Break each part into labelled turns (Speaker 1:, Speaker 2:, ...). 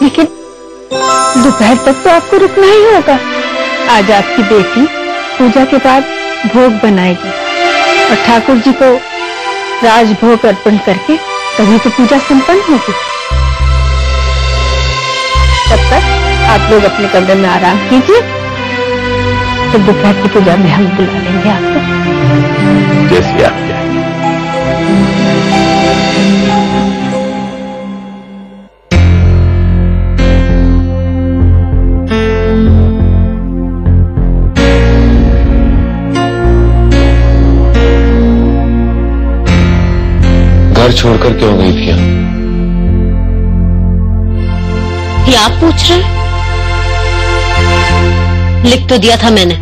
Speaker 1: लेकिन दोपहर तक तो आपको रुकना ही होगा। आज आपकी बेटी पूजा के बाद भोग बनाएगी और ठाकुर जी को राजभोग अर्पण करके तभी तो पूजा संपन्न होगी। तब तक आप लोग अपने कमरे में आराम कीजिए, तो दोपहर की पूजा में हम बुला लेंगे आपको।
Speaker 2: जैसी आप
Speaker 3: घर छोड़कर क्यों गई थी?
Speaker 4: ये आप पूछ रहे हैं? लिख तो दिया था मैंने।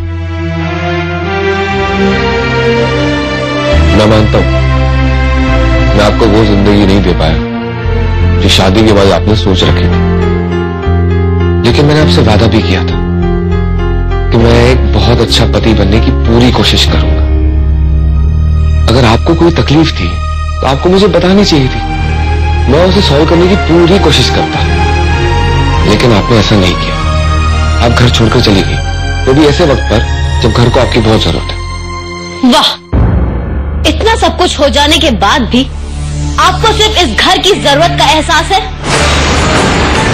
Speaker 3: मैं मानता हूं मैं आपको वो जिंदगी नहीं दे पाया जो शादी के बाद आपने सोच रखी थी, लेकिन मैंने आपसे वादा भी किया था कि मैं एक बहुत अच्छा पति बनने की पूरी कोशिश करूंगा। अगर आपको कोई तकलीफ थी तो आपको मुझे बतानी चाहिए थी, मैं उसे सॉल्व करने की पूरी कोशिश करता, लेकिन आपने ऐसा नहीं किया। आप घर छोड़कर चली गई, वो भी ऐसे वक्त पर जब घर को आपकी बहुत जरूरत है।
Speaker 4: वाह, इतना सब कुछ हो जाने के बाद भी आपको सिर्फ इस घर की जरूरत का एहसास है?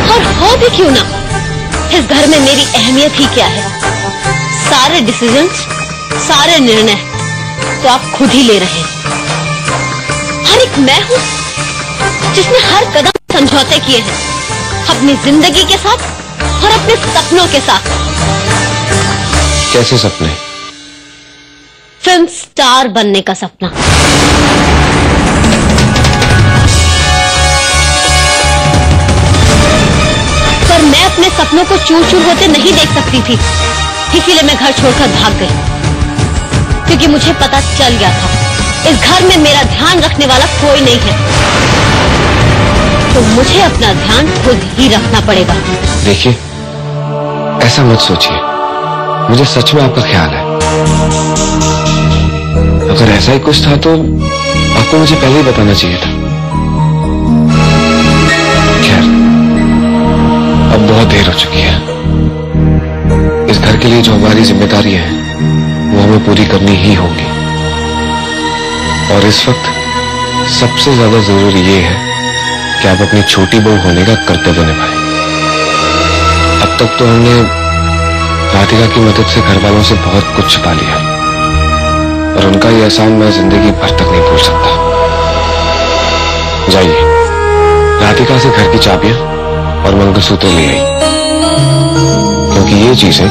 Speaker 4: और हो भी क्यों ना, इस घर में मेरी अहमियत ही क्या है। सारे डिसीजंस, सारे निर्णय तो आप खुद ही ले रहे हैं। हर एक मैं हूं जिसने हर कदम समझौते किए हैं अपनी जिंदगी के साथ और अपने सपनों के साथ।
Speaker 3: कैसे सपने?
Speaker 4: फिल्म स्टार बनने का सपना। पर मैं अपने सपनों को चूर चूर होते नहीं देख सकती थी, इसीलिए मैं घर छोड़कर भाग गई, क्योंकि मुझे पता चल गया था इस घर में मेरा ध्यान रखने वाला कोई नहीं है, तो मुझे अपना ध्यान खुद ही रखना पड़ेगा।
Speaker 3: देखिए, ऐसा मत सोचिए, मुझे सच में आपका ख्याल है। अगर ऐसा ही कुछ था तो आपको मुझे पहले ही बताना चाहिए था। खैर, अब बहुत देर हो चुकी है। इस घर के लिए जो हमारी जिम्मेदारी है वो हमें पूरी करनी ही होगी, और इस वक्त सबसे ज्यादा जरूरी ये है कि आप अपनी छोटी बहू होने का कर्तव्य निभाएं। अब तक तो हमने राधिका की मदद से घर वालों से बहुत कुछ छिपा लिया, और उनका ये एहसान मैं जिंदगी भर तक नहीं भूल सकता। जाइए, राधिका से घर की चाबियां और मंगलसूत्र ले आई, क्योंकि ये चीजें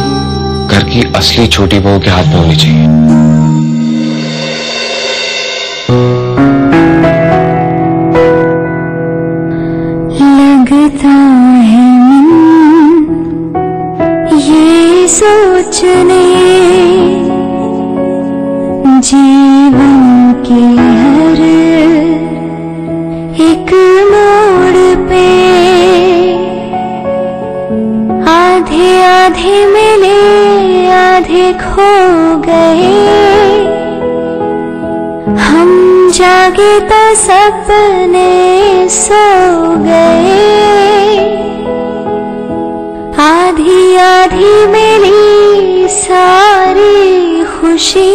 Speaker 3: घर की असली छोटी बहू के हाथ में होनी चाहिए।
Speaker 1: लगता है ये सोचने जीवन के हर एक मोड़ पे आधे आधे मिले आधे खो गए, हम जागे तो सपने सो गए, आधी आधी मिली सारी खुशी,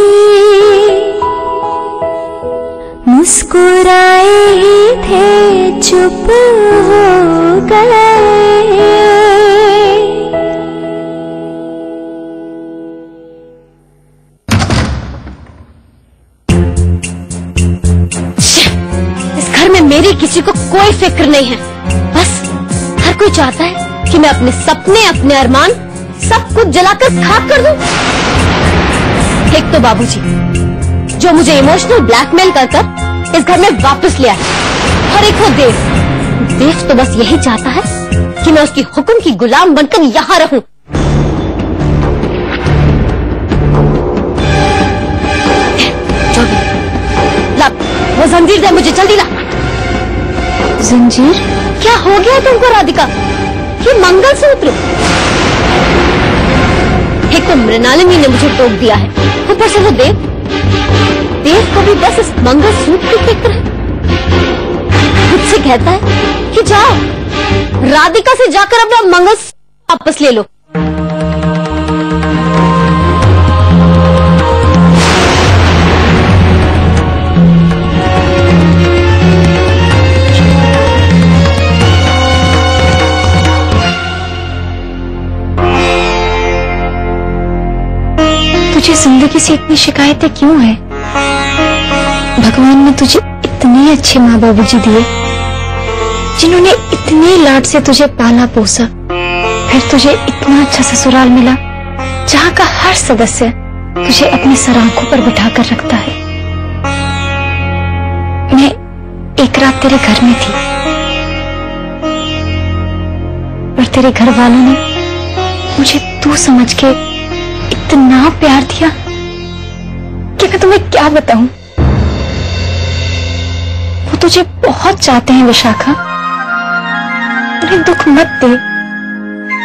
Speaker 1: मुस्कुराए ही थे चुप हो गए।
Speaker 4: मेरी किसी को कोई फिक्र नहीं है, बस हर कोई चाहता है कि मैं अपने सपने, अपने अरमान सब कुछ जलाकर खाक कर दूं। एक तो बाबूजी जो मुझे इमोशनल ब्लैकमेल कर कर इस घर में वापस ले आए, और एक वो देव तो बस यही चाहता है कि मैं उसकी हुक्म की गुलाम बनकर यहां रहूं। ला वो जंजीर दे मुझे, जल्दी ला।
Speaker 1: जंजीर?
Speaker 4: क्या हो गया तुमको राधिका? ये मंगलसूत्र, एक तो मृणालिनी ने मुझे टोक दिया है, ऊपर से वो देव को भी बस इस मंगलसूत्र की फिक्र है। खुद से कहता है कि जाओ राधिका से जाकर अपना मंगलसूत्र वापस ले लो।
Speaker 1: तुझे जिंदगी से इतनी शिकायतें क्यों है? भगवान ने तुझे इतने अच्छे माँ बाबूजी दिए, जिन्होंने इतने लाड से तुझे पाला पोसा। फिर तुझे इतना अच्छा ससुराल मिला, जहाँ का हर सदस्य तुझे अपनी सर आंखों पर बिठा कर रखता है। मैं एक रात तेरे घर में थी और तेरे घर वालों ने मुझे तू समझ के इतना प्यार दिया कि मैं तुम्हें क्या बताऊं। वो तुझे बहुत चाहते हैं विशाखा, उन्हें दुख मत दे।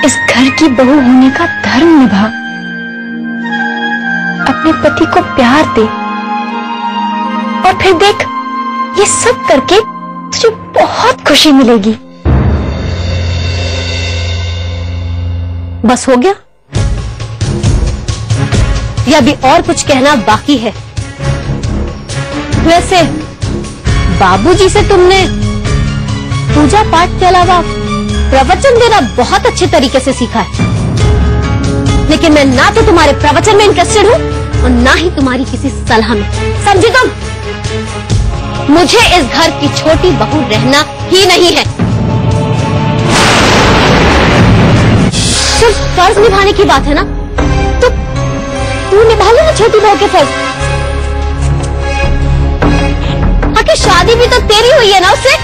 Speaker 1: इस घर की बहू होने का धर्म निभा, अपने पति को प्यार दे और फिर देख, ये सब करके तुझे बहुत खुशी मिलेगी।
Speaker 4: बस हो गया या अभी और कुछ कहना बाकी है? वैसे बाबूजी से तुमने पूजा पाठ के अलावा प्रवचन देना बहुत अच्छे तरीके से सीखा है, लेकिन मैं ना तो तुम्हारे प्रवचन में इंटरेस्टेड हूँ और ना ही तुम्हारी किसी सलाह में, समझी तुम? मुझे इस घर की छोटी बहू रहना ही नहीं है। सिर्फ फर्ज निभाने की बात है ना, तो तू निभा लो ना छोटी बहू के फर्ज। आखिर शादी भी तो तेरी हुई है ना उससे।